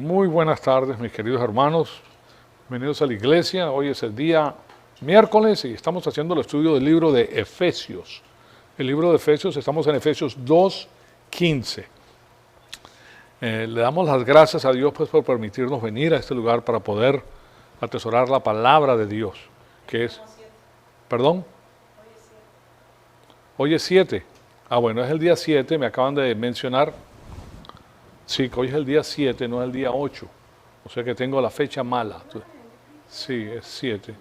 Muy buenas tardes, mis queridos hermanos. Bienvenidos a la iglesia. Hoy es el día miércoles y estamos haciendo el estudio del libro de Efesios. El libro de Efesios, estamos en Efesios 2:15. Le damos las gracias a Dios pues, por permitirnos venir a este lugar para poder atesorar la palabra de Dios, que es... ¿Perdón? Hoy es 7. Ah, bueno, es el día 7, me acaban de mencionar. Sí, que hoy es el día 7, no es el día 8. O sea que tengo la fecha mala. Sí, es 7.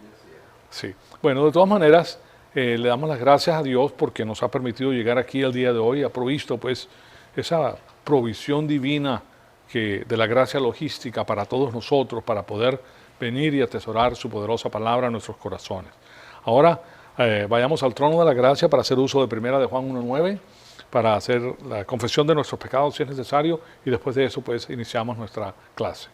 Sí. Bueno, de todas maneras, le damos las gracias a Dios porque nos ha permitido llegar aquí el día de hoy. Ha provisto, pues, esa provisión divina de la gracia logística para todos nosotros, para poder venir y atesorar su poderosa palabra en nuestros corazones. Ahora, vayamos al trono de la gracia para hacer uso de primera de Juan 1:9, para hacer la confesión de nuestros pecados si es necesario, y después de eso, pues, iniciamos nuestra clase.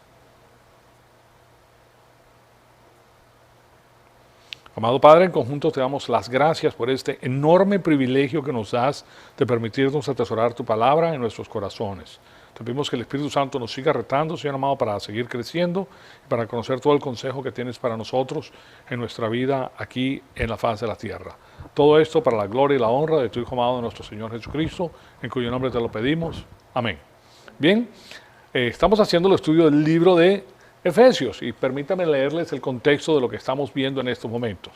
Amado Padre, en conjunto te damos las gracias por este enorme privilegio que nos das de permitirnos atesorar tu palabra en nuestros corazones. Te pedimos que el Espíritu Santo nos siga retando, Señor amado, para seguir creciendo y para conocer todo el consejo que tienes para nosotros en nuestra vida aquí en la faz de la tierra. Todo esto para la gloria y la honra de tu Hijo amado, nuestro Señor Jesucristo, en cuyo nombre te lo pedimos. Amén. Bien, estamos haciendo el estudio del libro de Efesios, y permítanme leerles el contexto de lo que estamos viendo en estos momentos.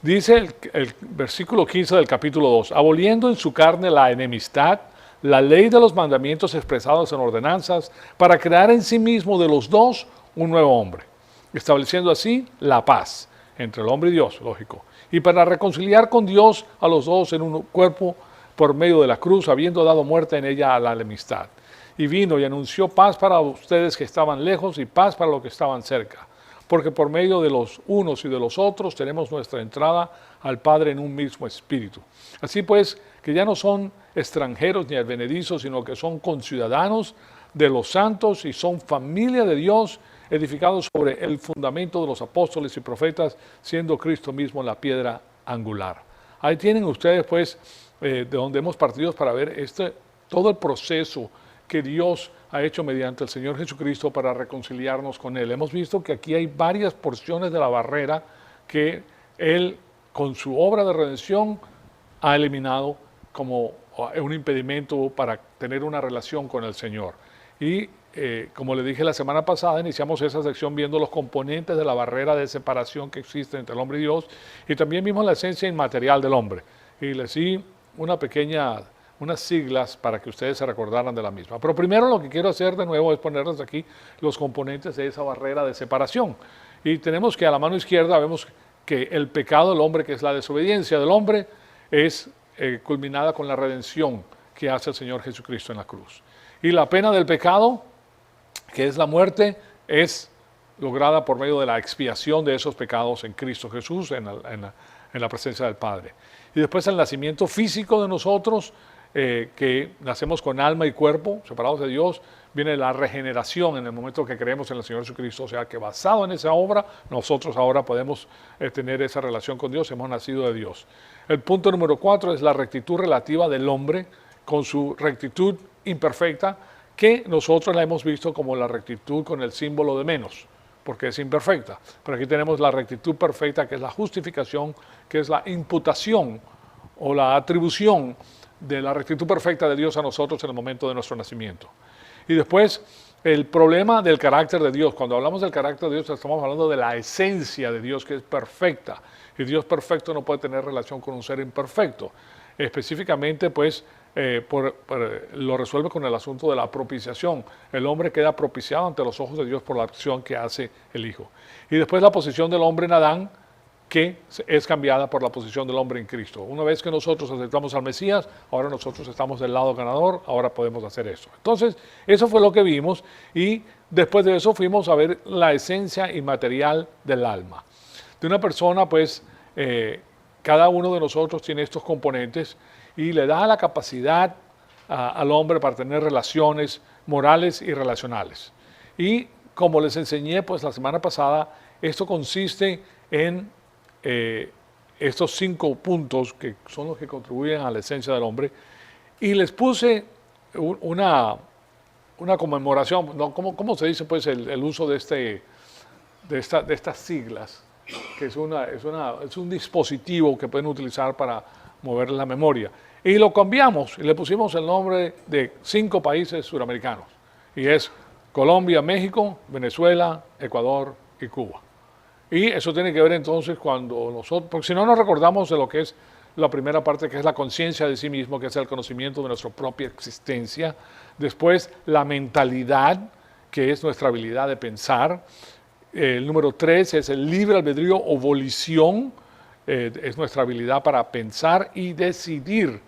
Dice el versículo 15 del capítulo 2, aboliendo en su carne la enemistad, la ley de los mandamientos expresados en ordenanzas, para crear en sí mismo de los dos un nuevo hombre, estableciendo así la paz entre el hombre y Dios, lógico, y para reconciliar con Dios a los dos en un cuerpo por medio de la cruz, habiendo dado muerte en ella a la enemistad. Y vino y anunció paz para ustedes que estaban lejos y paz para los que estaban cerca. Porque por medio de los unos y de los otros tenemos nuestra entrada al Padre en un mismo espíritu. Así pues, que ya no son extranjeros ni advenedizos, sino que son conciudadanos de los santos y son familia de Dios, edificados sobre el fundamento de los apóstoles y profetas, siendo Cristo mismo la piedra angular. Ahí tienen ustedes, pues, de donde hemos partido para ver todo el proceso que Dios ha hecho mediante el Señor Jesucristo para reconciliarnos con Él. Hemos visto que aquí hay varias porciones de la barrera que Él, con su obra de redención, ha eliminado como un impedimento para tener una relación con el Señor. Y como le dije la semana pasada, iniciamos esa sección viendo los componentes de la barrera de separación que existe entre el hombre y Dios, y también vimos la esencia inmaterial del hombre. Y les di unas siglas para que ustedes se recordaran de la misma. Pero primero lo que quiero hacer de nuevo es ponerles aquí los componentes de esa barrera de separación. Y tenemos que a la mano izquierda vemos que el pecado del hombre, que es la desobediencia del hombre, es culminada con la redención que hace el Señor Jesucristo en la cruz. Y la pena del pecado, que es la muerte, es lograda por medio de la expiación de esos pecados en Cristo Jesús, en la presencia del Padre. Y después el nacimiento físico de nosotros, que nacemos con alma y cuerpo, separados de Dios, viene la regeneración en el momento que creemos en el Señor Jesucristo. O sea que basado en esa obra, nosotros ahora podemos tener esa relación con Dios, hemos nacido de Dios. El punto número 4 es la rectitud relativa del hombre, con su rectitud imperfecta, que nosotros la hemos visto como la rectitud con el símbolo de menos, porque es imperfecta. Pero aquí tenemos la rectitud perfecta, que es la justificación, que es la imputación o la atribución de la rectitud perfecta de Dios a nosotros en el momento de nuestro nacimiento. Y después, el problema del carácter de Dios. Cuando hablamos del carácter de Dios, estamos hablando de la esencia de Dios, que es perfecta. Y Dios perfecto no puede tener relación con un ser imperfecto. Específicamente, pues, lo resuelve con el asunto de la propiciación. El hombre queda propiciado ante los ojos de Dios por la acción que hace el Hijo. Y después la posición del hombre en Adán, que es cambiada por la posición del hombre en Cristo. Una vez que nosotros aceptamos al Mesías, ahora nosotros estamos del lado ganador, ahora podemos hacer eso. Entonces, eso fue lo que vimos, y después de eso fuimos a ver la esencia inmaterial del alma. De una persona, pues, cada uno de nosotros tiene estos componentes y le da la capacidad al hombre para tener relaciones morales y relacionales. Y como les enseñé, pues, la semana pasada, esto consiste en estos 5 puntos que son los que contribuyen a la esencia del hombre, y les puse una conmemoración, ¿no? ¿Cómo se dice pues el uso de, de estas siglas? Que es un dispositivo que pueden utilizar para mover la memoria. Y lo cambiamos y le pusimos el nombre de 5 países suramericanos. Y es Colombia, México, Venezuela, Ecuador y Cuba. Y eso tiene que ver entonces cuando nosotros, porque si no nos recordamos de lo que es la primera parte, que es la conciencia de sí mismo, que es el conocimiento de nuestra propia existencia. Después, la mentalidad, que es nuestra habilidad de pensar. El número 3 es el libre albedrío o volición, es nuestra habilidad para pensar y decidir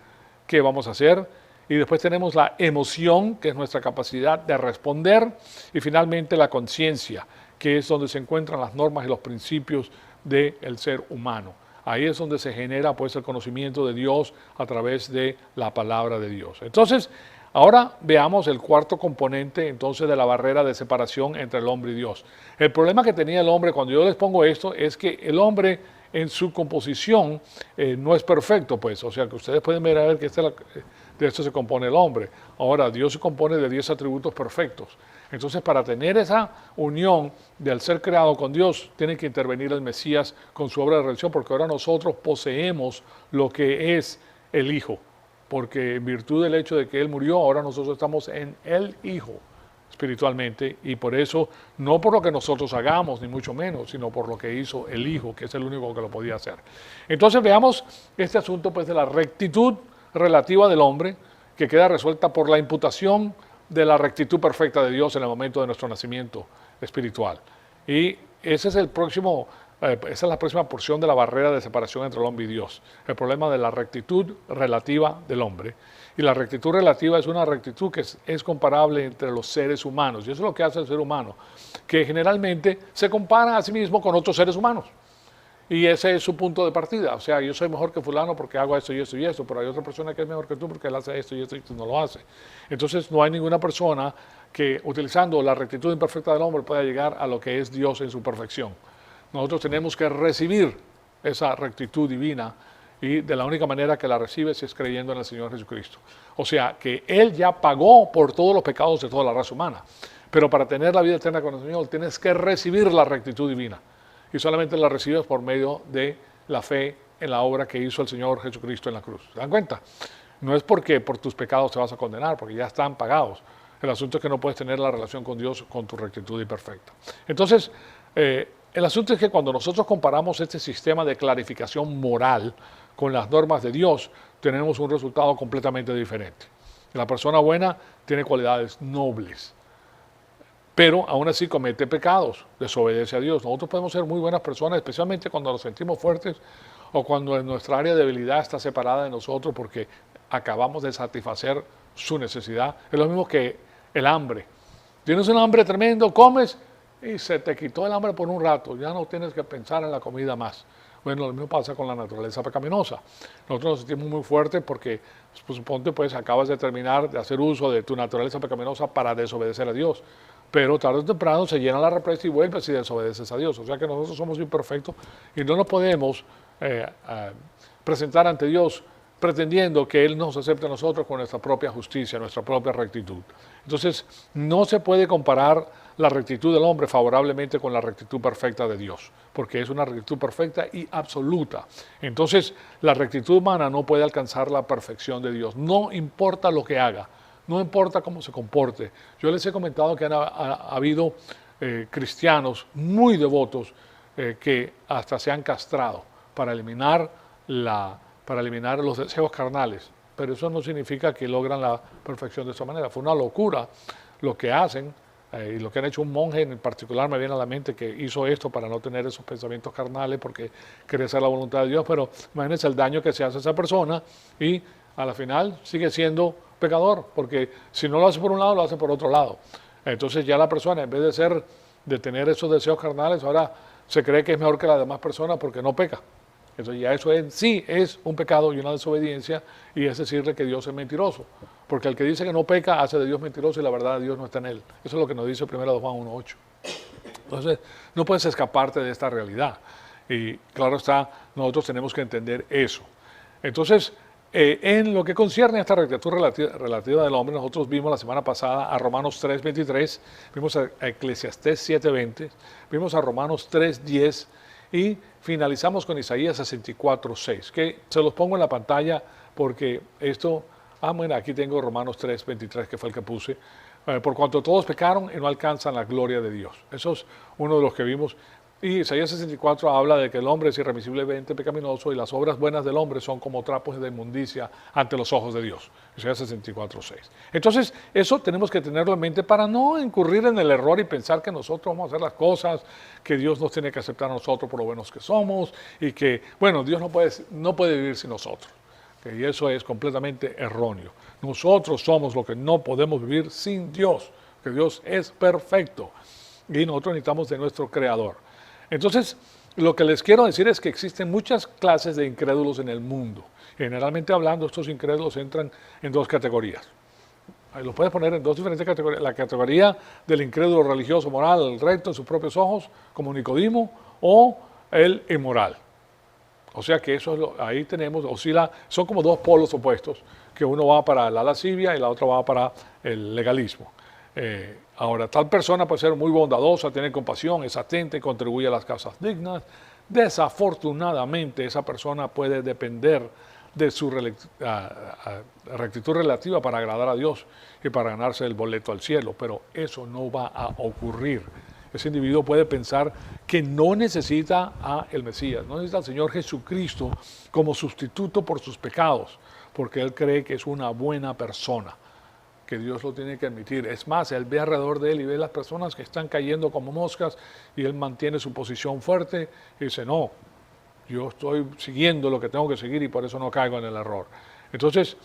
qué vamos a hacer. Y después tenemos la emoción, que es nuestra capacidad de responder. Y finalmente la conciencia, que es donde se encuentran las normas y los principios del ser humano. Ahí es donde se genera pues el conocimiento de Dios a través de la palabra de Dios. Entonces, ahora veamos el cuarto componente entonces de la barrera de separación entre el hombre y Dios. El problema que tenía el hombre cuando yo les pongo esto es que el hombre en su composición no es perfecto, pues, o sea que ustedes pueden ver a ver que de esto se compone el hombre. Ahora, Dios se compone de 10 atributos perfectos. Entonces, para tener esa unión del ser creado con Dios, tiene que intervenir el Mesías con su obra de redención, porque ahora nosotros poseemos lo que es el Hijo, porque en virtud del hecho de que Él murió, ahora nosotros estamos en el Hijo espiritualmente, y por eso, no por lo que nosotros hagamos, ni mucho menos, sino por lo que hizo el Hijo, que es el único que lo podía hacer. Entonces veamos este asunto pues de la rectitud relativa del hombre, que queda resuelta por la imputación de la rectitud perfecta de Dios en el momento de nuestro nacimiento espiritual. Y ese es esa es la próxima porción de la barrera de separación entre el hombre y Dios, el problema de la rectitud relativa del hombre. Y la rectitud relativa es una rectitud que es comparable entre los seres humanos, y eso es lo que hace el ser humano, que generalmente se compara a sí mismo con otros seres humanos. Y ese es su punto de partida. O sea, yo soy mejor que fulano porque hago esto y esto y esto, pero hay otra persona que es mejor que tú porque él hace esto y esto y tú no lo hace. Entonces no hay ninguna persona que utilizando la rectitud imperfecta del hombre pueda llegar a lo que es Dios en su perfección. Nosotros tenemos que recibir esa rectitud divina, y de la única manera que la recibes es creyendo en el Señor Jesucristo. O sea, que Él ya pagó por todos los pecados de toda la raza humana. Pero para tener la vida eterna con el Señor tienes que recibir la rectitud divina. Y solamente la recibes por medio de la fe en la obra que hizo el Señor Jesucristo en la cruz. ¿Se dan cuenta? No es porque por tus pecados te vas a condenar, porque ya están pagados. El asunto es que no puedes tener la relación con Dios con tu rectitud imperfecta. Entonces, el asunto es que cuando nosotros comparamos este sistema de clarificación moral con las normas de Dios, tenemos un resultado completamente diferente. La persona buena tiene cualidades nobles, pero aún así comete pecados, desobedece a Dios. Nosotros podemos ser muy buenas personas, especialmente cuando nos sentimos fuertes o cuando nuestra área de debilidad está separada de nosotros porque acabamos de satisfacer su necesidad. Es lo mismo que el hambre. Tienes un hambre tremendo, comes y se te quitó el hambre por un rato. Ya no tienes que pensar en la comida más. Bueno, lo mismo pasa con la naturaleza pecaminosa. Nosotros nos sentimos muy fuertes porque, pues, suponte, pues acabas de terminar de hacer uso de tu naturaleza pecaminosa para desobedecer a Dios. Pero tarde o temprano se llena la represa y vuelves y desobedeces a Dios. O sea que nosotros somos imperfectos y no nos podemos presentar ante Dios pretendiendo que Él nos acepte a nosotros con nuestra propia justicia, nuestra propia rectitud. Entonces, no se puede comparar la rectitud del hombre favorablemente con la rectitud perfecta de Dios, porque es una rectitud perfecta y absoluta. Entonces, la rectitud humana no puede alcanzar la perfección de Dios, no importa lo que haga, no importa cómo se comporte. Yo les he comentado que ha habido cristianos muy devotos que hasta se han castrado para eliminar los deseos carnales, pero eso no significa que logran la perfección de esa manera. Fue una locura lo que hacen, y lo que han hecho. Un monje en particular me viene a la mente que hizo esto para no tener esos pensamientos carnales porque quería hacer la voluntad de Dios, pero imagínense el daño que se hace a esa persona y a la final sigue siendo pecador, porque si no lo hace por un lado, lo hace por otro lado. Entonces ya la persona, en vez de tener esos deseos carnales, ahora se cree que es mejor que las demás personas porque no peca. Entonces ya eso en sí es un pecado y una desobediencia, y es decirle que Dios es mentiroso. Porque el que dice que no peca hace de Dios mentiroso y la verdad de Dios no está en él. Eso es lo que nos dice 1 Juan 1:8. Entonces no puedes escaparte de esta realidad. Y claro está, nosotros tenemos que entender eso. Entonces En lo que concierne a esta rectitud relativa del hombre, nosotros vimos la semana pasada a Romanos 3:23, vimos a Eclesiastés 7:20, vimos a Romanos 3:10 y finalizamos con Isaías 64:6, que se los pongo en la pantalla porque esto, bueno, aquí tengo Romanos 3:23, que fue el que puse, por cuanto todos pecaron y no alcanzan la gloria de Dios. Eso es uno de los que vimos. Y Isaías 64 habla de que el hombre es irremisiblemente pecaminoso y las obras buenas del hombre son como trapos de inmundicia ante los ojos de Dios. Isaías 64:6. Entonces, eso tenemos que tenerlo en mente para no incurrir en el error y pensar que nosotros vamos a hacer las cosas, que Dios nos tiene que aceptar a nosotros por lo buenos que somos y que, bueno, Dios no puede vivir sin nosotros. Y eso es completamente erróneo. Nosotros somos lo que no podemos vivir sin Dios, que Dios es perfecto y nosotros necesitamos de nuestro Creador. Entonces, lo que les quiero decir es que existen muchas clases de incrédulos en el mundo. Generalmente hablando, estos incrédulos entran en dos categorías. Los puedes poner en dos diferentes categorías. La categoría del incrédulo religioso, moral, recto en sus propios ojos, como Nicodimo, o el inmoral. O sea que eso es ahí tenemos, son como dos polos opuestos, que uno va para la lascivia y la otra va para el legalismo. Ahora, tal persona puede ser muy bondadosa, tiene compasión, es atenta y contribuye a las causas dignas. Desafortunadamente, esa persona puede depender de su rectitud relativa para agradar a Dios y para ganarse el boleto al cielo, pero eso no va a ocurrir. Ese individuo puede pensar que no necesita al Mesías, no necesita al Señor Jesucristo como sustituto por sus pecados, porque él cree que es una buena persona, que Dios lo tiene que admitir. Es más, él ve alrededor de él y ve las personas que están cayendo como moscas y él mantiene su posición fuerte y dice, no, yo estoy siguiendo lo que tengo que seguir y por eso no caigo en el error. Entonces,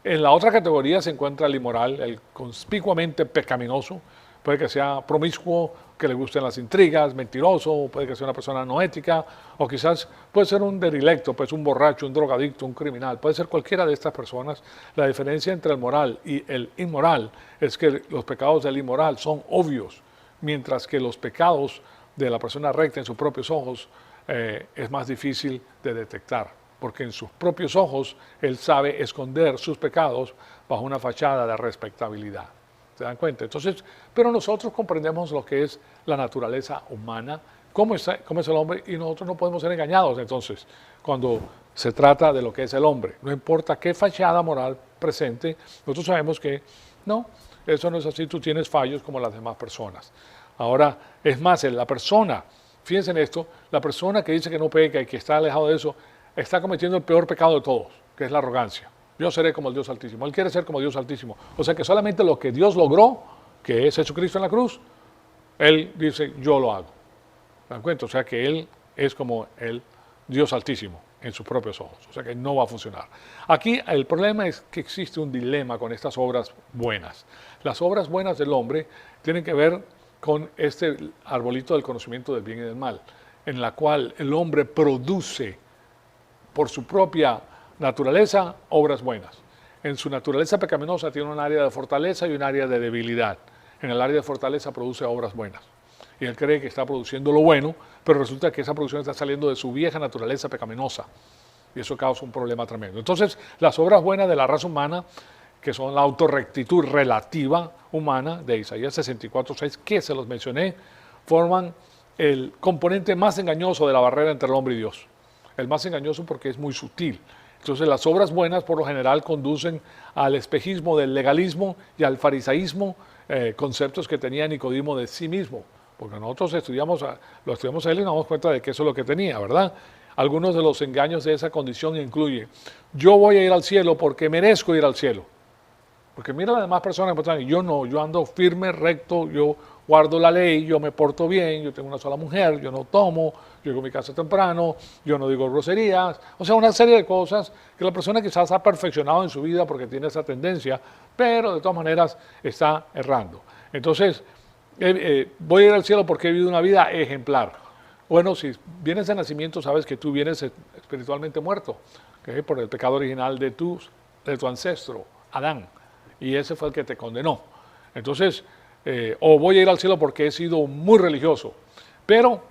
en la otra categoría se encuentra el inmoral, el conspicuamente pecaminoso. Puede que sea promiscuo, que le gusten las intrigas, mentiroso, puede que sea una persona no ética, o quizás puede ser un delilecto, pues un borracho, un drogadicto, un criminal. Puede ser cualquiera de estas personas. La diferencia entre el moral y el inmoral es que los pecados del inmoral son obvios, mientras que los pecados de la persona recta en sus propios ojos es más difícil de detectar, porque en sus propios ojos él sabe esconder sus pecados bajo una fachada de respetabilidad. ¿Se dan cuenta? Entonces, pero nosotros comprendemos lo que es la naturaleza humana, cómo es el hombre, y nosotros no podemos ser engañados. Entonces, cuando se trata de lo que es el hombre, no importa qué fachada moral presente, nosotros sabemos que no, eso no es así, tú tienes fallos como las demás personas. Ahora, es más, la persona, fíjense en esto, la persona que dice que no peca y que está alejado de eso, está cometiendo el peor pecado de todos, que es la arrogancia. Yo seré como el Dios Altísimo. Él quiere ser como Dios Altísimo. O sea que solamente lo que Dios logró, que es Jesucristo en la cruz, Él dice, yo lo hago. ¿Se dan cuenta? O sea que Él es como el Dios Altísimo en sus propios ojos. O sea que no va a funcionar. Aquí el problema es que existe un dilema con estas obras buenas. Las obras buenas del hombre tienen que ver con este arbolito del conocimiento del bien y del mal, en la cual el hombre produce por su propia naturaleza, obras buenas. En su naturaleza pecaminosa tiene un área de fortaleza y un área de debilidad. En el área de fortaleza produce obras buenas. Y él cree que está produciendo lo bueno, pero resulta que esa producción está saliendo de su vieja naturaleza pecaminosa. Y eso causa un problema tremendo. Entonces, las obras buenas de la raza humana, que son la autorrectitud relativa humana de Isaías 64:6, que se los mencioné, forman el componente más engañoso de la barrera entre el hombre y Dios. El más engañoso porque es muy sutil. Entonces las obras buenas por lo general conducen al espejismo del legalismo y al farisaísmo, conceptos que tenía Nicodimo de sí mismo, porque nosotros lo estudiamos a él y nos damos cuenta de que eso es lo que tenía, ¿verdad? Algunos de los engaños de esa condición incluyen, yo voy a ir al cielo porque merezco ir al cielo. Porque mira a las demás personas, yo no, yo ando firme, recto, yo guardo la ley, yo me porto bien, yo tengo una sola mujer, yo no tomo, yo llego a mi casa temprano, yo no digo groserías. O sea, una serie de cosas que la persona quizás ha perfeccionado en su vida porque tiene esa tendencia, pero de todas maneras está errando. Entonces, voy a ir al cielo porque he vivido una vida ejemplar. Bueno, si vienes de nacimiento, sabes que tú vienes espiritualmente muerto, ¿okay? Por el pecado original de tu ancestro, Adán. Y ese fue el que te condenó. Entonces, o voy a ir al cielo porque he sido muy religioso. Pero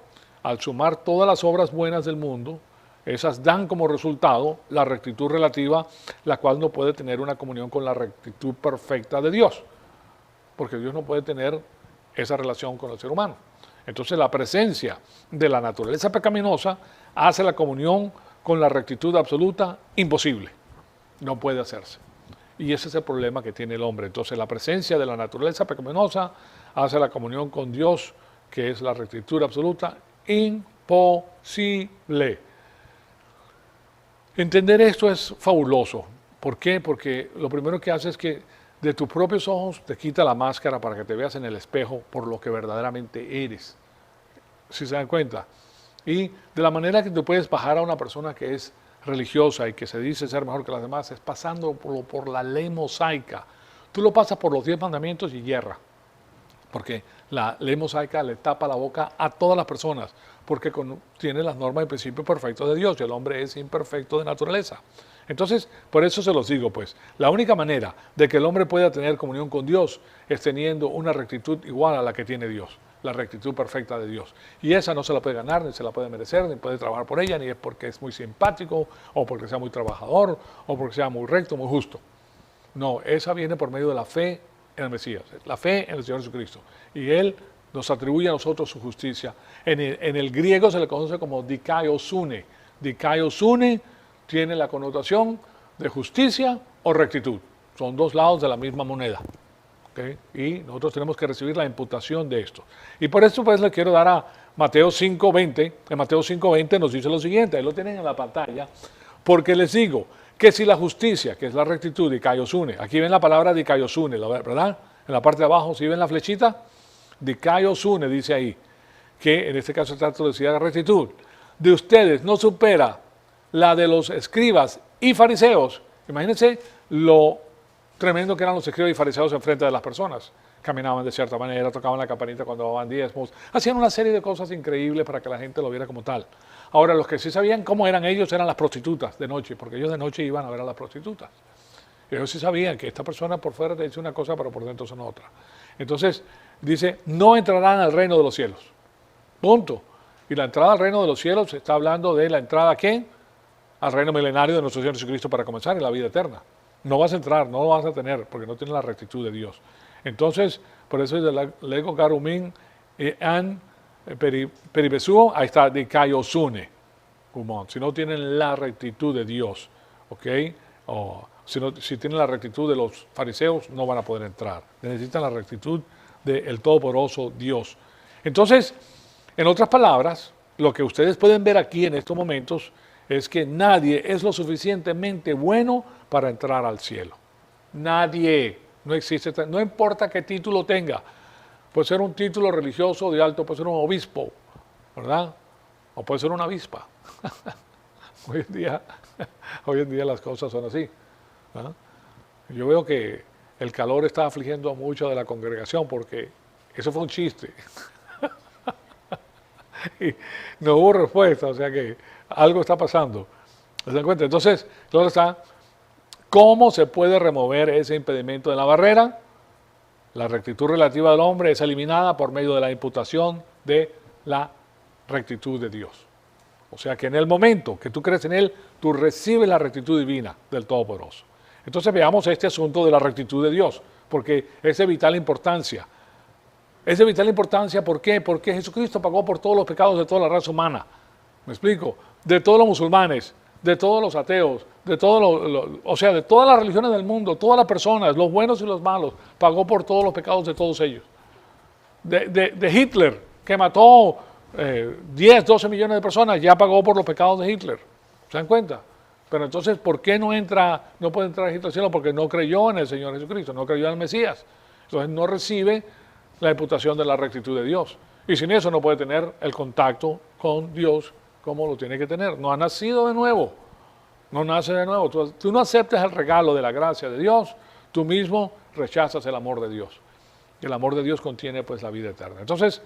al sumar todas las obras buenas del mundo, Esas dan como resultado la rectitud relativa, la cual no puede tener una comunión con la rectitud perfecta de Dios, porque Dios no puede tener esa relación con el ser humano. Entonces la presencia de la naturaleza pecaminosa hace la comunión con la rectitud absoluta imposible. No puede hacerse. Y ese es el problema que tiene el hombre. Entonces la presencia de la naturaleza pecaminosa hace la comunión con Dios, que es la rectitud absoluta, imposible. Entender esto es fabuloso. ¿Por qué? Porque lo primero que hace es que de tus propios ojos te quita la máscara para que te veas en el espejo por lo que verdaderamente eres. ¿Sí se dan cuenta? Y de la manera que tú puedes bajar a una persona que es religiosa y que se dice ser mejor que las demás es pasando por la ley mosaica. Tú lo pasas por los 10 mandamientos y hierra. Porque la ley mosaica le tapa la boca a todas las personas, porque tiene las normas y principios perfectos de Dios, y el hombre es imperfecto de naturaleza. Entonces, por eso se los digo, pues, la única manera de que el hombre pueda tener comunión con Dios es teniendo una rectitud igual a la que tiene Dios, la rectitud perfecta de Dios. Y esa no se la puede ganar, ni se la puede merecer, ni puede trabajar por ella, ni es porque es muy simpático, o porque sea muy trabajador, o porque sea muy recto, muy justo. No, esa viene por medio de la fe en el Mesías, la fe en el Señor Jesucristo. Y Él nos atribuye a nosotros su justicia. En el griego se le conoce como dikaiosune. Dikaiosune tiene la connotación de justicia o rectitud. Son dos lados de la misma moneda. ¿Okay? Y nosotros tenemos que recibir la imputación de esto. Y por eso pues le quiero dar a Mateo 5:20. En Mateo 5:20 nos dice lo siguiente, ahí lo tienen en la pantalla. Porque les digo que si la justicia, que es la rectitud, dikaiosune, aquí ven la palabra dikaiosune, ¿verdad? En la parte de abajo, ¿sí ven la flechita? Dikaiosune dice ahí, que en este caso está traducida la rectitud, de ustedes no supera la de los escribas y fariseos. Imagínense lo tremendo que eran los escribas y fariseos en frente de las personas. Caminaban de cierta manera, tocaban la campanita cuando daban diezmos, hacían una serie de cosas increíbles para que la gente lo viera como tal. Ahora, los que sí sabían cómo eran ellos eran las prostitutas de noche, porque ellos de noche iban a ver a las prostitutas. Ellos sí sabían que esta persona por fuera te dice una cosa, pero por dentro son otra. Entonces, dice, no entrarán al reino de los cielos. Punto. Y la entrada al reino de los cielos se está hablando de la entrada ¿a qué? Al reino milenario de nuestro Señor Jesucristo para comenzar en la vida eterna. No vas a entrar, no lo vas a tener, porque no tienes la rectitud de Dios. Entonces, por eso es de lego garumin an peribesuo, ahí está, de kaiosune. Si no tienen la rectitud de Dios, ¿ok? O si tienen la rectitud de los fariseos, no van a poder entrar. Necesitan la rectitud del Todopoderoso Dios. Entonces, en otras palabras, lo que ustedes pueden ver aquí en estos momentos es que nadie es lo suficientemente bueno para entrar al cielo. Nadie, no existe, no importa qué título tenga. Puede ser un título religioso de alto, puede ser un obispo, ¿verdad? O puede ser una avispa. Hoy en día las cosas son así. ¿Ah? Yo veo que el calor está afligiendo a mucha de la congregación porque eso fue un chiste. Y no hubo respuesta, o sea que algo está pasando. ¿Se dan cuenta? Entonces, claro está, ¿cómo se puede remover ese impedimento de la barrera? La rectitud relativa del hombre es eliminada por medio de la imputación de la rectitud de Dios. O sea que en el momento que tú crees en Él, tú recibes la rectitud divina del Todopoderoso. Entonces veamos este asunto de la rectitud de Dios, porque es de vital importancia. Es de vital importancia, ¿por qué? Porque Jesucristo pagó por todos los pecados de toda la raza humana. ¿Me explico? De todos los musulmanes, de todos los ateos, de o sea, de todas las religiones del mundo, todas las personas, los buenos y los malos, pagó por todos los pecados de todos ellos. De Hitler, que mató 10, 12 millones de personas, ya pagó por los pecados de Hitler. ¿Se dan cuenta? Pero entonces, ¿por qué no puede entrar Hitler al cielo? Porque no creyó en el Señor Jesucristo, no creyó en el Mesías. Entonces no recibe la imputación de la rectitud de Dios. Y sin eso no puede tener el contacto con Dios como lo tiene que tener. No ha nacido de nuevo. No nace de nuevo. Tú no aceptas el regalo de la gracia de Dios, tú mismo rechazas el amor de Dios. Y el amor de Dios contiene pues la vida eterna. Entonces,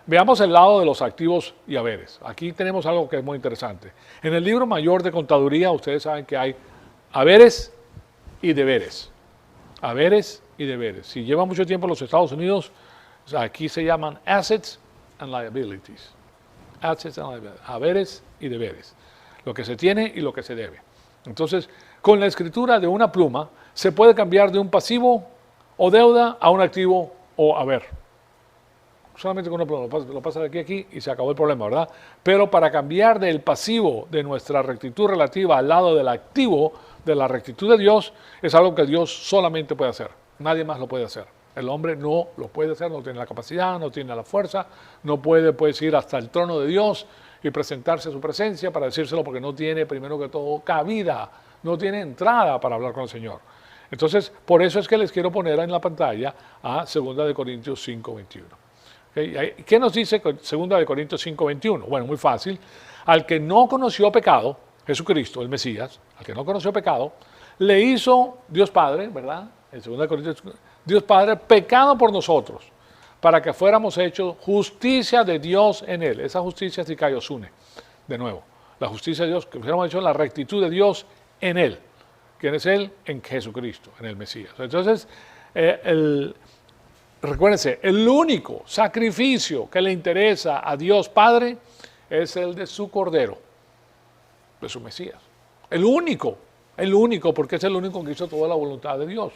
veamos el lado de los activos y haberes. Aquí tenemos algo que es muy interesante. En el libro mayor de contaduría, ustedes saben que hay haberes y deberes. Haberes y deberes. Si lleva mucho tiempo en los Estados Unidos, aquí se llaman assets and liabilities. Assets and liabilities. Haberes y deberes. lo que se tiene y lo que se debe. Entonces, con la escritura de una pluma, se puede cambiar de un pasivo o deuda a un activo o haber. Solamente con una pluma, lo pasa de aquí a aquí y se acabó el problema, ¿verdad? Pero para cambiar del pasivo de nuestra rectitud relativa al lado del activo de la rectitud de Dios, es algo que Dios solamente puede hacer. Nadie más lo puede hacer. El hombre no lo puede hacer, no tiene la capacidad, no tiene la fuerza, no puede pues, ir hasta el trono de Dios y presentarse a su presencia para decírselo porque no tiene, primero que todo, cabida, no tiene entrada para hablar con el Señor. Entonces, por eso es que les quiero poner en la pantalla a 2 Corintios 5:21. ¿Okay? ¿Qué nos dice 2 Corintios 5:21? Bueno, muy fácil. Al que no conoció pecado, Jesucristo, el Mesías, al que no conoció pecado, le hizo Dios Padre, ¿verdad? En 2 Corintios, Dios Padre, pecado por nosotros, para que fuéramos hechos justicia de Dios en él. Esa justicia sí que os une, de nuevo. La justicia de Dios, que fuéramos hechos la rectitud de Dios en él. ¿Quién es él? En Jesucristo, en el Mesías. Entonces, recuérdense, el único sacrificio que le interesa a Dios Padre es el de su Cordero, de su Mesías. El único, porque es el único que hizo toda la voluntad de Dios.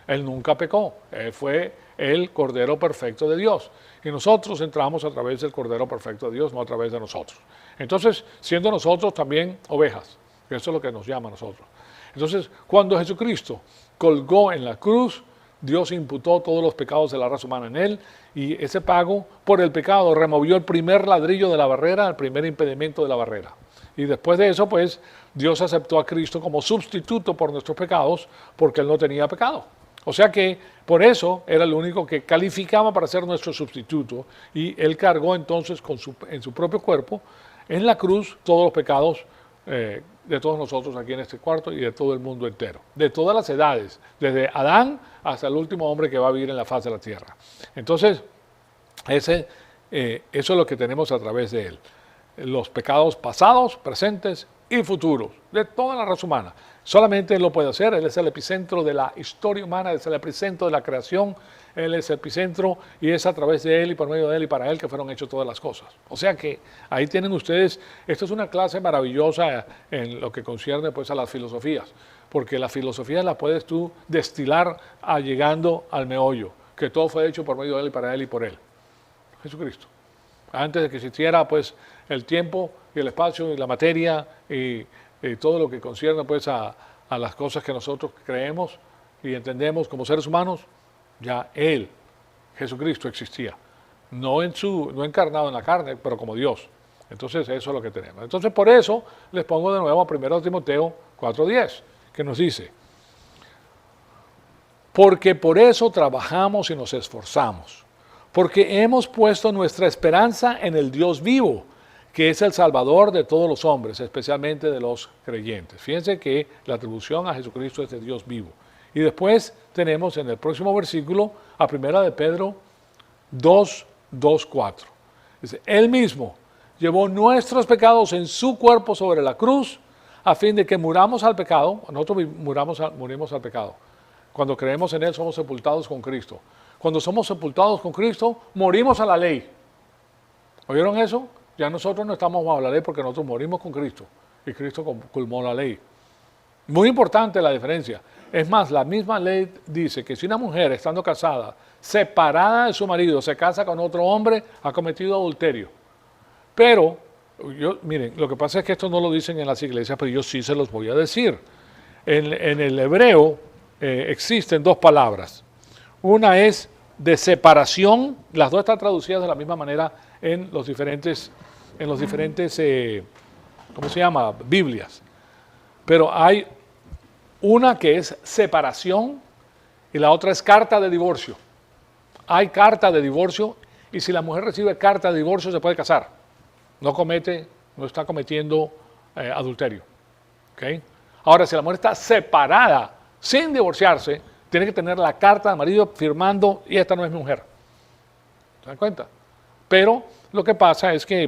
Él nunca pecó, él fue el Cordero perfecto de Dios. Y nosotros entramos a través del Cordero perfecto de Dios, no a través de nosotros. Entonces, siendo nosotros también ovejas, que eso es lo que nos llama a nosotros. Entonces, cuando Jesucristo colgó en la cruz, Dios imputó todos los pecados de la raza humana en él, y ese pago por el pecado removió el primer ladrillo de la barrera, el primer impedimento de la barrera. Y después de eso, pues, Dios aceptó a Cristo como sustituto por nuestros pecados, porque él no tenía pecado. O sea que por eso era el único que calificaba para ser nuestro sustituto, y él cargó entonces en su propio cuerpo, en la cruz, todos los pecados de todos nosotros aquí en este cuarto y de todo el mundo entero, de todas las edades, desde Adán hasta el último hombre que va a vivir en la faz de la tierra. Entonces, eso es lo que tenemos a través de él. Los pecados pasados, presentes y futuros de toda la raza humana. Solamente él lo puede hacer, él es el epicentro de la historia humana, es el epicentro de la creación, él es el epicentro y es a través de él y por medio de él y para él que fueron hechas todas las cosas. O sea que ahí tienen ustedes, esto es una clase maravillosa en lo que concierne pues a las filosofías, porque la filosofía la puedes tú destilar llegando al meollo, que todo fue hecho por medio de él y para él y por él, Jesucristo. Antes de que existiera pues el tiempo y el espacio y la materia y todo lo que concierne pues a las cosas que nosotros creemos y entendemos como seres humanos, ya él, Jesucristo, existía. No encarnado en la carne, pero como Dios. Entonces eso es lo que tenemos. Entonces por eso les pongo de nuevo a 1 Timoteo 4:10, que nos dice: porque por eso trabajamos y nos esforzamos, porque hemos puesto nuestra esperanza en el Dios vivo, que es el Salvador de todos los hombres, especialmente de los creyentes. Fíjense que la atribución a Jesucristo es de Dios vivo. Y después tenemos en el próximo versículo a 1 de Pedro 2:4. Dice: él mismo llevó nuestros pecados en su cuerpo sobre la cruz, a fin de que muramos al pecado. Nosotros morimos al pecado. Cuando creemos en él somos sepultados con Cristo. Cuando somos sepultados con Cristo, morimos a la ley. ¿Oyeron eso? Ya nosotros no estamos bajo la ley porque nosotros morimos con Cristo y Cristo culmó la ley. Muy importante la diferencia. Es más, la misma ley dice que si una mujer estando casada, separada de su marido, se casa con otro hombre, ha cometido adulterio. Pero, miren, lo que pasa es que esto no lo dicen en las iglesias, pero yo sí se los voy a decir. En el hebreo existen dos palabras. Una es de separación, las dos están traducidas de la misma manera en los diferentes ¿cómo se llama? Biblias. Pero hay una que es separación y la otra es carta de divorcio. Hay carta de divorcio y si la mujer recibe carta de divorcio se puede casar. No está cometiendo adulterio. ¿Okay? Ahora, si la mujer está separada sin divorciarse, tiene que tener la carta del marido firmando y esta no es mi mujer. ¿Se dan cuenta? Pero lo que pasa es que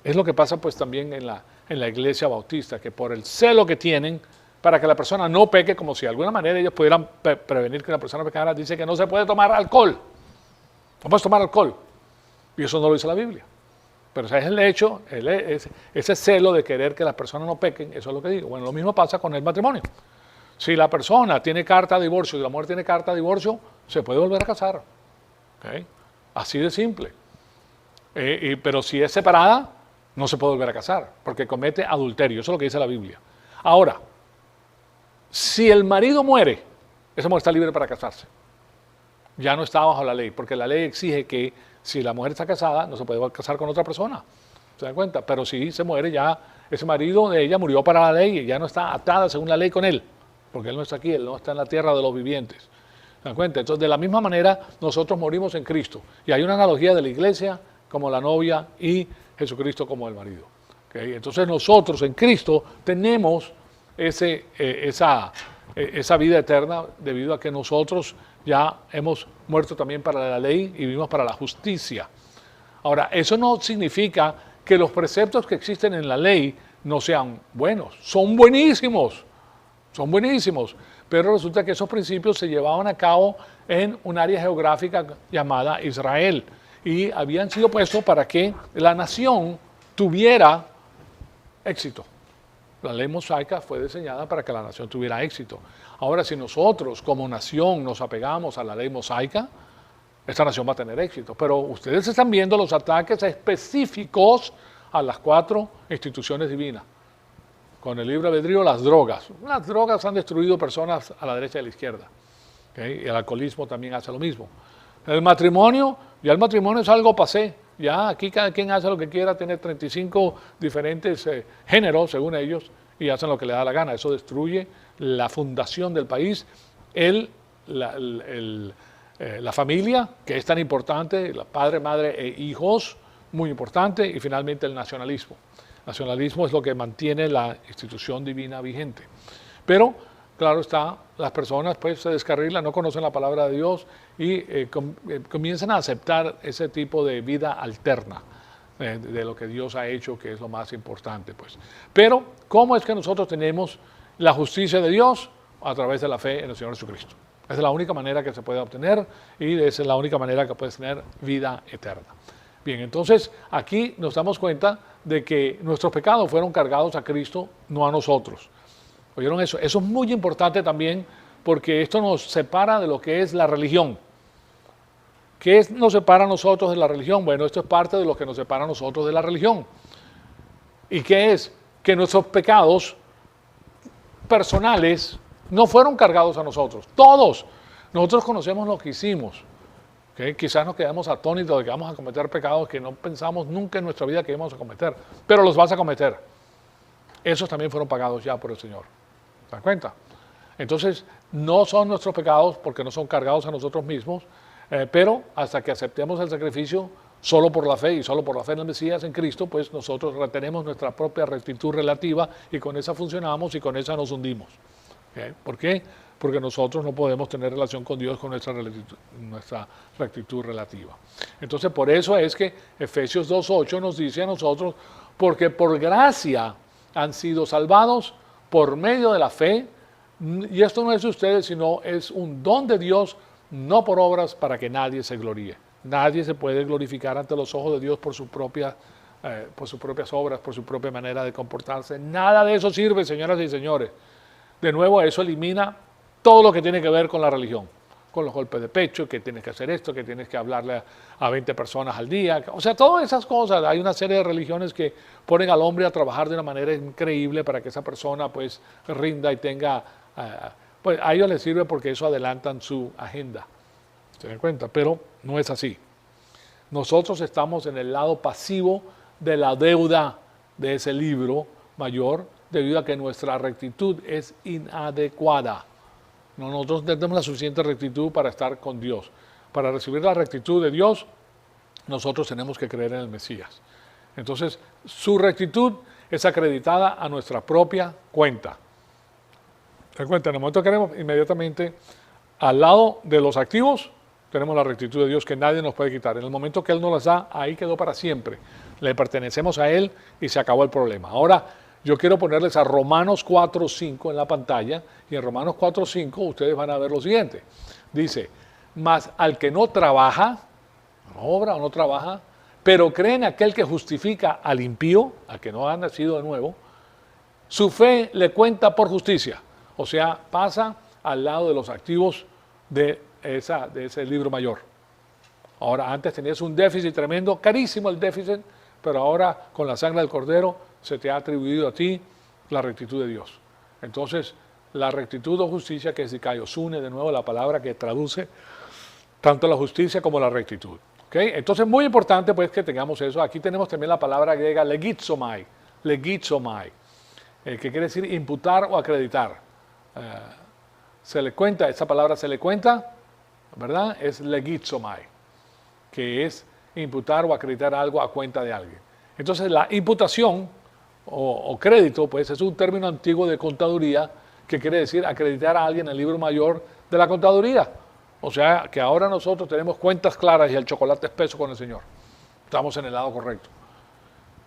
es lo que pasa pues también en la iglesia bautista, que por el celo que tienen para que la persona no peque, como si de alguna manera ellos pudieran prevenir que una persona pecara, dice que no se puede tomar alcohol. No puedes tomar alcohol. Y eso no lo dice la Biblia. Pero ese es el hecho, ese celo de querer que las personas no pequen, eso es lo que digo. Bueno, lo mismo pasa con el matrimonio. Si la persona tiene carta de divorcio y la mujer tiene carta de divorcio, se puede volver a casar. ¿Okay? Así de simple. Pero si es separada, no se puede volver a casar, porque comete adulterio. Eso es lo que dice la Biblia. Ahora, si el marido muere, esa mujer está libre para casarse. Ya no está bajo la ley, porque la ley exige que si la mujer está casada, no se puede casar con otra persona. ¿Se dan cuenta? Pero si se muere, ya ese marido de ella murió para la ley y ya no está atada según la ley con él, porque él no está aquí, él no está en la tierra de los vivientes. ¿Se dan cuenta? Entonces, de la misma manera, nosotros morimos en Cristo. Y hay una analogía de la iglesia como la novia y Jesucristo como el marido. ¿Okay? Entonces, nosotros en Cristo tenemos esa vida eterna debido a que nosotros ya hemos muerto también para la ley y vivimos para la justicia. Ahora, eso no significa que los preceptos que existen en la ley no sean buenos. Son buenísimos, pero resulta que esos principios se llevaban a cabo en un área geográfica llamada Israel y habían sido puestos para que la nación tuviera éxito. La ley mosaica fue diseñada para que la nación tuviera éxito. Ahora, si nosotros como nación nos apegamos a la ley mosaica, esta nación va a tener éxito. Pero ustedes están viendo los ataques específicos a las 4 instituciones divinas. Con el libre albedrío, las drogas. Las drogas han destruido personas a la derecha y a la izquierda. ¿Okay? Y el alcoholismo también hace lo mismo. El matrimonio, ya el matrimonio es algo pasé. Ya aquí cada quien hace lo que quiera, tiene 35 diferentes géneros, según ellos, y hacen lo que le da la gana. Eso destruye la fundación del país, la familia, que es tan importante, padre, madre e hijos, muy importante, y finalmente el nacionalismo. El nacionalismo es lo que mantiene la institución divina vigente. Pero, claro está, las personas pues se descarrilan, no conocen la palabra de Dios y comienzan a aceptar ese tipo de vida alterna de lo que Dios ha hecho, que es lo más importante, pues. Pero, ¿cómo es que nosotros tenemos la justicia de Dios? A través de la fe en el Señor Jesucristo. Esa es la única manera que se puede obtener y esa es la única manera que puedes tener vida eterna. Bien, entonces aquí nos damos cuenta de que nuestros pecados fueron cargados a Cristo, no a nosotros. ¿Oyeron eso? Eso es muy importante también porque esto nos separa de lo que es la religión. ¿Qué nos separa a nosotros de la religión? Bueno, esto es parte de lo que nos separa a nosotros de la religión. ¿Y qué es? Que nuestros pecados personales no fueron cargados a nosotros. Todos. Nosotros conocemos lo que hicimos. ¿Okay? Quizás nos quedamos atónitos de que vamos a cometer pecados que no pensamos nunca en nuestra vida que íbamos a cometer. Pero los vas a cometer. Esos también fueron pagados ya por el Señor. ¿Se dan cuenta? Entonces, no son nuestros pecados porque no son cargados a nosotros mismos, pero hasta que aceptemos el sacrificio solo por la fe y solo por la fe en el Mesías, en Cristo, pues nosotros retenemos nuestra propia rectitud relativa y con esa funcionamos y con esa nos hundimos. ¿Okay? ¿Por qué? Porque nosotros no podemos tener relación con Dios con nuestra rectitud relativa. Entonces, por eso es que Efesios 2:8 nos dice a nosotros, porque por gracia han sido salvados por medio de la fe, y esto no es de ustedes, sino es un don de Dios, no por obras para que nadie se gloríe. Nadie se puede glorificar ante los ojos de Dios por sus propias obras, por su propia manera de comportarse. Nada de eso sirve, señoras y señores. De nuevo, eso elimina todo lo que tiene que ver con la religión, con los golpes de pecho, que tienes que hacer esto, que tienes que hablarle a 20 personas al día. O sea, todas esas cosas. Hay una serie de religiones que ponen al hombre a trabajar de una manera increíble para que esa persona pues rinda y tenga... pues a ellos les sirve porque eso adelantan su agenda. ¿Se dan cuenta? Pero no es así. Nosotros estamos en el lado pasivo de la deuda de ese libro mayor debido a que nuestra rectitud es inadecuada. Nosotros no tenemos la suficiente rectitud para estar con Dios. Para recibir la rectitud de Dios, nosotros tenemos que creer en el Mesías. Entonces, su rectitud es acreditada a nuestra propia cuenta. ¿Se dan cuenta? En el momento que queremos, inmediatamente, al lado de los activos, tenemos la rectitud de Dios que nadie nos puede quitar. En el momento que Él nos las da, ahí quedó para siempre. Le pertenecemos a Él y se acabó el problema. Ahora, yo quiero ponerles a Romanos 4:5 en la pantalla, y en Romanos 4:5 ustedes van a ver lo siguiente. Dice, mas al que no trabaja, no obra o no trabaja, pero cree en aquel que justifica al impío, al que no ha nacido de nuevo, su fe le cuenta por justicia. O sea, pasa al lado de los activos de ese libro mayor. Ahora, antes tenías un déficit tremendo, carísimo el déficit, pero ahora con la sangre del Cordero se te ha atribuido a ti la rectitud de Dios. Entonces, la rectitud o justicia, que es dikaiosune, de nuevo la palabra que traduce tanto la justicia como la rectitud. ¿Okay? Entonces, muy importante pues que tengamos eso. Aquí tenemos también la palabra griega legizomai, que quiere decir imputar o acreditar. Se le cuenta, esa palabra se le cuenta, ¿verdad? Es legizomai, que es imputar o acreditar algo a cuenta de alguien. Entonces, la imputación o crédito, pues es un término antiguo de contaduría que quiere decir acreditar a alguien en el libro mayor de la contaduría. O sea, que ahora nosotros tenemos cuentas claras y el chocolate espeso con el Señor. Estamos en el lado correcto.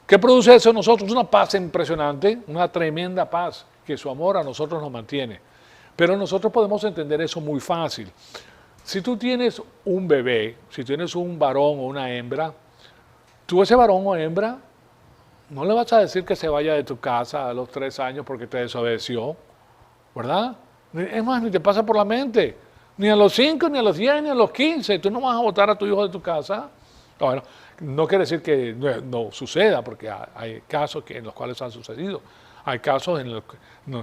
¿Qué produce eso en nosotros? Una paz impresionante, una tremenda paz, que su amor a nosotros nos mantiene. Pero nosotros podemos entender eso muy fácil. Si tú tienes un bebé, si tienes un varón o una hembra, tú ese varón o hembra no le vas a decir que se vaya de tu casa a los 3 años porque te desobedeció, ¿verdad? Es más, ni te pasa por la mente. Ni a los 5, ni a los 10, ni a los 15. Tú no vas a botar a tu hijo de tu casa. Bueno, no quiere decir que no suceda, porque hay casos en los cuales han sucedido. Hay casos en los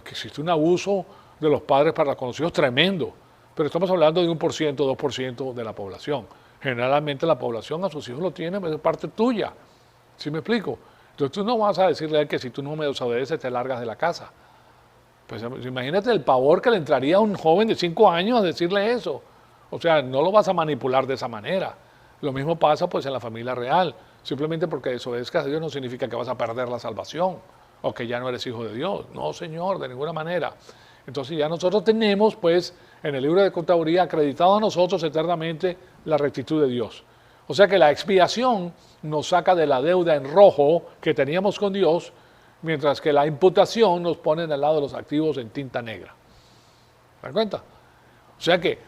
que existe un abuso de los padres para con los hijos tremendo. Pero estamos hablando de 1%, 2% de la población. Generalmente la población a sus hijos lo tiene, es parte tuya. ¿Sí me explico? Entonces tú no vas a decirle a él que si tú no me desobedeces te largas de la casa. Pues imagínate el pavor que le entraría a un joven de 5 años a decirle eso. O sea, no lo vas a manipular de esa manera. Lo mismo pasa pues en la familia real. Simplemente porque desobedezcas a Dios no significa que vas a perder la salvación o que ya no eres hijo de Dios. No, Señor, de ninguna manera. Entonces ya nosotros tenemos pues en el libro de contaduría acreditado a nosotros eternamente la rectitud de Dios. O sea que la expiación nos saca de la deuda en rojo que teníamos con Dios, mientras que la imputación nos pone al lado de los activos en tinta negra. ¿Te das cuenta? O sea que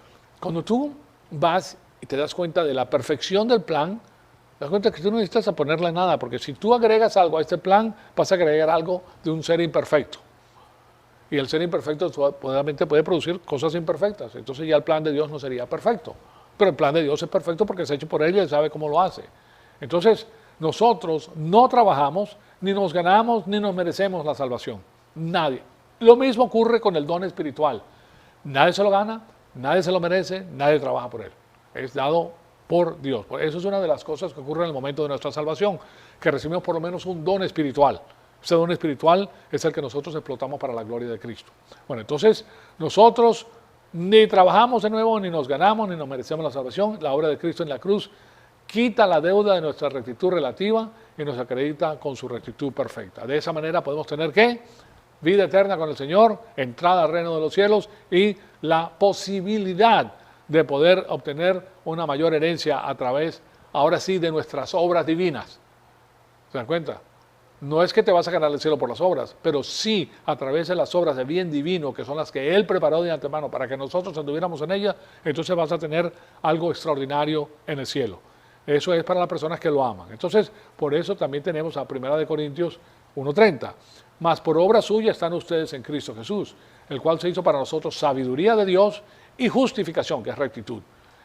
cuando tú vas y te das cuenta de la perfección del plan, te das cuenta que tú no necesitas ponerle nada, porque si tú agregas algo a este plan, vas a agregar algo de un ser imperfecto. Y el ser imperfecto obviamente puede producir cosas imperfectas. Entonces ya el plan de Dios no sería perfecto. Pero el plan de Dios es perfecto porque es hecho por Él y Él sabe cómo lo hace. Entonces nosotros no trabajamos, ni nos ganamos, ni nos merecemos la salvación. Nadie. Lo mismo ocurre con el don espiritual. Nadie se lo gana, nadie se lo merece, nadie trabaja por él. Es dado por Dios. Eso es una de las cosas que ocurre en el momento de nuestra salvación, que recibimos por lo menos un don espiritual. Ese don espiritual es el que nosotros explotamos para la gloria de Cristo. Bueno, entonces nosotros ni trabajamos de nuevo, ni nos ganamos, ni nos merecemos la salvación. La obra de Cristo en la cruz quita la deuda de nuestra rectitud relativa y nos acredita con su rectitud perfecta. De esa manera podemos tener ¿qué? Vida eterna con el Señor, entrada al reino de los cielos y la posibilidad de poder obtener una mayor herencia a través, ahora sí, de nuestras obras divinas. ¿Se dan cuenta? No es que te vas a ganar el cielo por las obras, pero sí a través de las obras de bien divino, que son las que Él preparó de antemano para que nosotros anduviéramos en ellas, entonces vas a tener algo extraordinario en el cielo. Eso es para las personas que lo aman. Entonces, por eso también tenemos a 1 Corintios 1:30. Mas por obra suya están ustedes en Cristo Jesús, el cual se hizo para nosotros sabiduría de Dios y justificación, que es rectitud,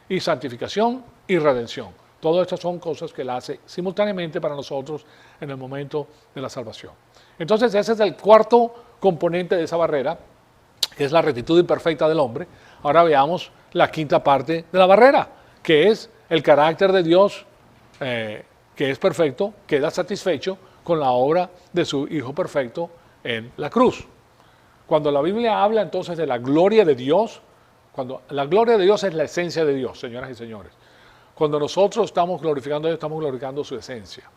y santificación y redención. Todas estas son cosas que Él hace simultáneamente para nosotros en el momento de la salvación. Entonces, ese es el cuarto componente de esa barrera, que es la rectitud imperfecta del hombre. Ahora veamos la quinta parte de la barrera, que es el carácter de Dios, que es perfecto, queda satisfecho con la obra de su Hijo perfecto en la cruz. Cuando la Biblia habla entonces de la gloria de Dios, cuando la gloria de Dios es la esencia de Dios, señoras y señores. Cuando nosotros estamos glorificando a Dios, estamos glorificando su esencia.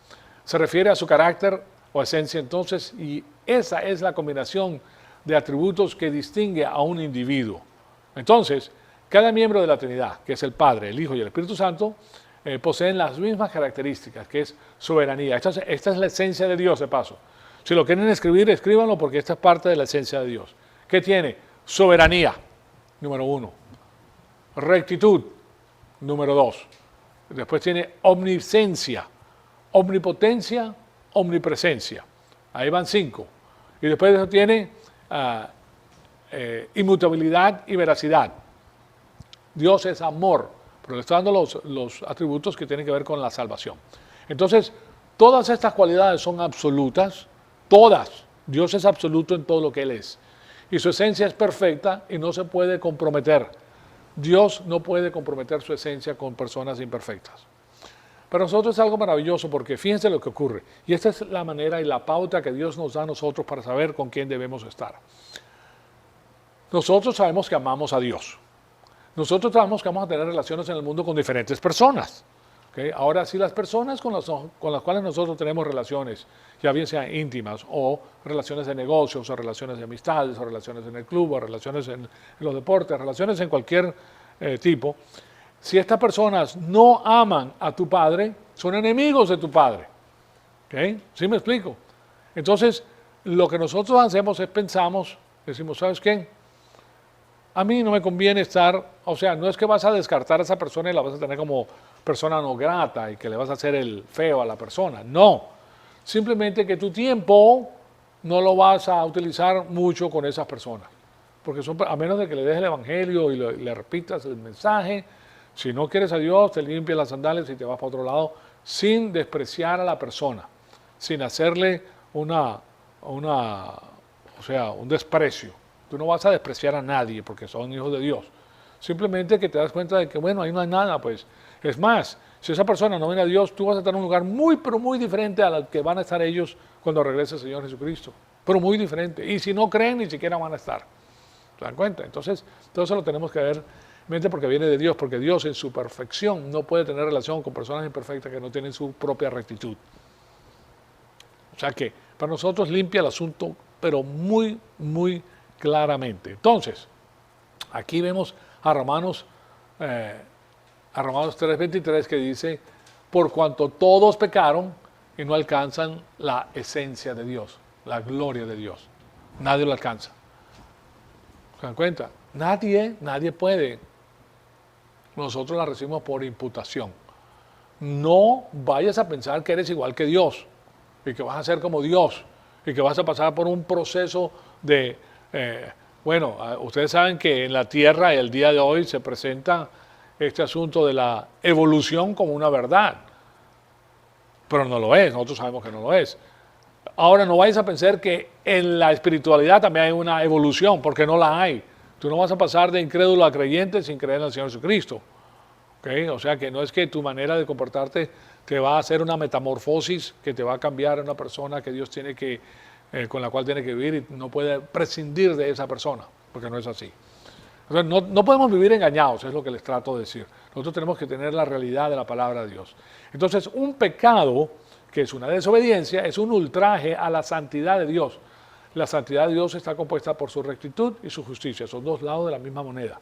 Se refiere a su carácter o esencia entonces, y esa es la combinación de atributos que distingue a un individuo. Entonces, cada miembro de la Trinidad, que es el Padre, el Hijo y el Espíritu Santo, poseen las mismas características, que es soberanía. Esta es la esencia de Dios, de paso. Si lo quieren escribir, escríbanlo porque esta es parte de la esencia de Dios. ¿Qué tiene? Soberanía, número 1. Rectitud, número 2. Después tiene omnisciencia, omnipotencia, omnipresencia. Ahí van 5. Y después de eso tiene inmutabilidad y veracidad. Dios es amor, pero le está dando los atributos que tienen que ver con la salvación. Entonces, todas estas cualidades son absolutas, todas. Dios es absoluto en todo lo que Él es. Y su esencia es perfecta y no se puede comprometer. Dios no puede comprometer su esencia con personas imperfectas. Para nosotros es algo maravilloso porque fíjense lo que ocurre. Y esta es la manera y la pauta que Dios nos da a nosotros para saber con quién debemos estar. Nosotros sabemos que amamos a Dios. Nosotros sabemos que vamos a tener relaciones en el mundo con diferentes personas. ¿Okay? Ahora, si las personas con las cuales nosotros tenemos relaciones, ya bien sean íntimas o relaciones de negocios o relaciones de amistades o relaciones en el club o relaciones en los deportes, relaciones en cualquier tipo, si estas personas no aman a tu padre, son enemigos de tu padre. ¿Okay? ¿Sí me explico? Entonces, lo que nosotros hacemos es decimos, ¿sabes qué? A mí no me conviene estar, o sea, no es que vas a descartar a esa persona y la vas a tener como persona no grata y que le vas a hacer el feo a la persona. No, simplemente que tu tiempo no lo vas a utilizar mucho con esas personas. Porque a menos de que le des el evangelio y le repitas el mensaje, si no quieres a Dios, te limpias las sandalias y te vas para otro lado sin despreciar a la persona, sin hacerle un desprecio. Tú no vas a despreciar a nadie porque son hijos de Dios. Simplemente que te das cuenta de que, bueno, ahí no hay nada, pues. Es más, si esa persona no viene a Dios, tú vas a estar en un lugar muy, pero muy diferente al que van a estar ellos cuando regrese el Señor Jesucristo. Pero muy diferente. Y si no creen, ni siquiera van a estar. ¿Se dan cuenta? Entonces, todo eso lo tenemos que ver en mente porque viene de Dios, porque Dios en su perfección no puede tener relación con personas imperfectas que no tienen su propia rectitud. O sea que para nosotros limpia el asunto, pero muy, muy claramente. Entonces, aquí vemos a Romanos 3:23 que dice, por cuanto todos pecaron y no alcanzan la esencia de Dios, la gloria de Dios. Nadie lo alcanza. ¿Se dan cuenta? Nadie puede. Nosotros la recibimos por imputación. No vayas a pensar que eres igual que Dios y que vas a ser como Dios y que vas a pasar por un proceso de... ustedes saben que en la Tierra el día de hoy se presenta este asunto de la evolución como una verdad, pero no lo es, nosotros sabemos que no lo es. Ahora no vayas a pensar que en la espiritualidad también hay una evolución, porque no la hay. Tú no vas a pasar de incrédulo a creyente sin creer en el Señor Jesucristo. ¿Okay? O sea que no es que tu manera de comportarte te va a hacer una metamorfosis que te va a cambiar a una persona que Dios tiene que con la cual tiene que vivir y no puede prescindir de esa persona, porque no es así. O sea, no podemos vivir engañados, es lo que les trato de decir. Nosotros tenemos que tener la realidad de la palabra de Dios. Entonces, un pecado, que es una desobediencia, es un ultraje a la santidad de Dios. La santidad de Dios está compuesta por su rectitud y su justicia, son dos lados de la misma moneda.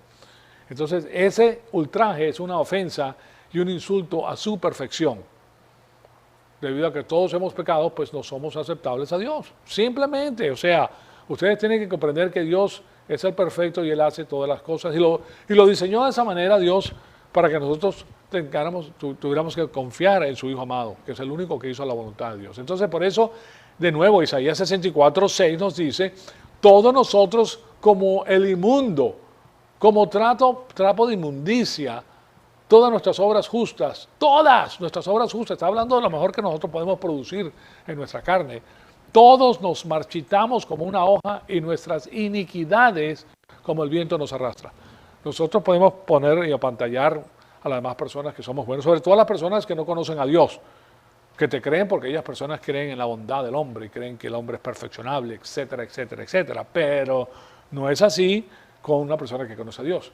Entonces, ese ultraje es una ofensa y un insulto a su perfección. Debido a que todos hemos pecado, pues no somos aceptables a Dios. Simplemente, o sea, ustedes tienen que comprender que Dios es el perfecto y Él hace todas las cosas. Y lo diseñó de esa manera Dios para que nosotros tuviéramos que confiar en su Hijo amado, que es el único que hizo la voluntad de Dios. Entonces, por eso, de nuevo, Isaías 64:6 nos dice, todos nosotros como el inmundo, como trapo de inmundicia, todas nuestras obras justas, está hablando de lo mejor que nosotros podemos producir en nuestra carne. Todos nos marchitamos como una hoja y nuestras iniquidades como el viento nos arrastra. Nosotros podemos poner y apantallar a las demás personas que somos buenos, sobre todo las personas que no conocen a Dios, que te creen porque ellas personas creen en la bondad del hombre y creen que el hombre es perfeccionable, etcétera, etcétera, etcétera. Pero no es así con una persona que conoce a Dios.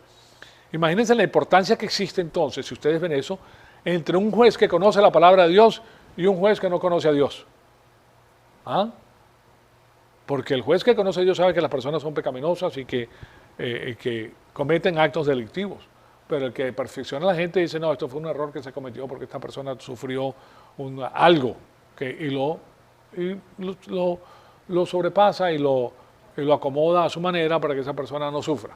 Imagínense la importancia que existe entonces, si ustedes ven eso, entre un juez que conoce la palabra de Dios y un juez que no conoce a Dios. ¿Ah? Porque el juez que conoce a Dios sabe que las personas son pecaminosas y que cometen actos delictivos. Pero el que perfecciona a la gente dice, no, esto fue un error que se cometió porque esta persona sufrió algo y lo sobrepasa y lo acomoda a su manera para que esa persona no sufra.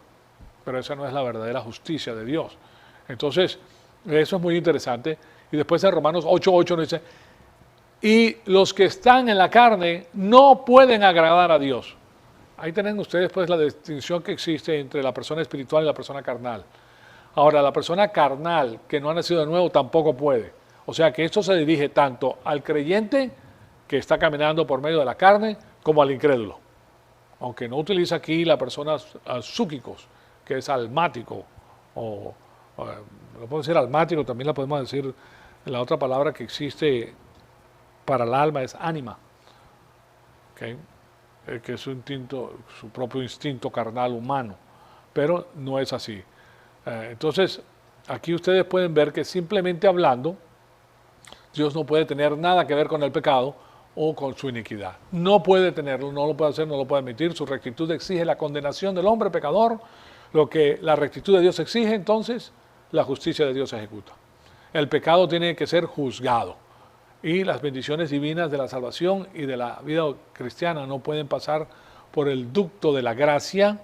Pero esa no es la verdadera justicia de Dios. Entonces, eso es muy interesante. Y después en Romanos 8:8 nos dice, y los que están en la carne no pueden agradar a Dios. Ahí tienen ustedes pues la distinción que existe entre la persona espiritual y la persona carnal. Ahora, la persona carnal que no ha nacido de nuevo tampoco puede. O sea que esto se dirige tanto al creyente que está caminando por medio de la carne como al incrédulo. Aunque no utiliza aquí la persona psúquicos, que es almático, o lo puedo decir almático, también la podemos decir, la otra palabra que existe para el alma es ánima, ¿okay? Que es su propio instinto carnal humano, pero no es así. Entonces, aquí ustedes pueden ver que simplemente hablando, Dios no puede tener nada que ver con el pecado o con su iniquidad. No puede tenerlo, no lo puede hacer, no lo puede admitir. Su rectitud exige la condenación del hombre pecador. Lo que la rectitud de Dios exige, entonces, la justicia de Dios se ejecuta. El pecado tiene que ser juzgado. Y las bendiciones divinas de la salvación y de la vida cristiana no pueden pasar por el ducto de la gracia,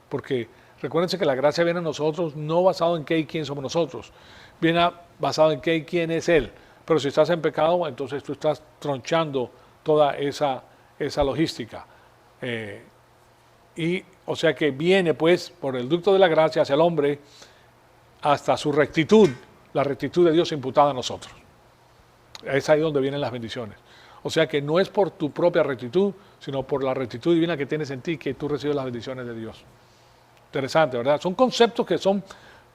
porque recuérdense que la gracia viene a nosotros no basado en qué y quién somos nosotros, viene basado en qué y quién es Él. Pero si estás en pecado, entonces tú estás tronchando toda esa logística. O sea que viene pues por el ducto de la gracia hacia el hombre hasta su rectitud, la rectitud de Dios imputada a nosotros. Es ahí donde vienen las bendiciones. O sea que no es por tu propia rectitud, sino por la rectitud divina que tienes en ti que tú recibes las bendiciones de Dios. Interesante, ¿verdad? Son conceptos que son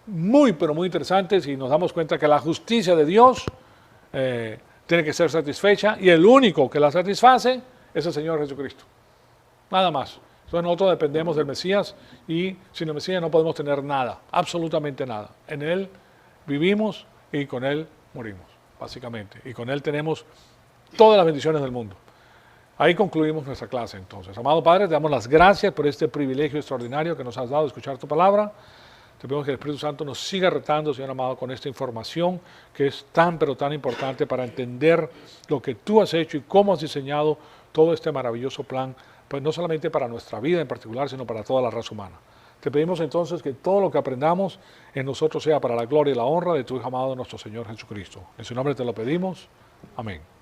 muy, pero muy interesantes y nos damos cuenta que la justicia de Dios tiene que ser satisfecha y el único que la satisface es el Señor Jesucristo. Nada más. Entonces nosotros dependemos del Mesías y sin el Mesías no podemos tener nada, absolutamente nada. En Él vivimos y con Él morimos, básicamente. Y con Él tenemos todas las bendiciones del mundo. Ahí concluimos nuestra clase entonces. Amado Padre, te damos las gracias por este privilegio extraordinario que nos has dado de escuchar tu palabra. Te pedimos que el Espíritu Santo nos siga retando, Señor amado, con esta información que es tan, pero tan importante para entender lo que tú has hecho y cómo has diseñado todo este maravilloso plan, pues no solamente para nuestra vida en particular, sino para toda la raza humana. Te pedimos entonces que todo lo que aprendamos en nosotros sea para la gloria y la honra de tu Hijo amado, nuestro Señor Jesucristo. En su nombre te lo pedimos. Amén.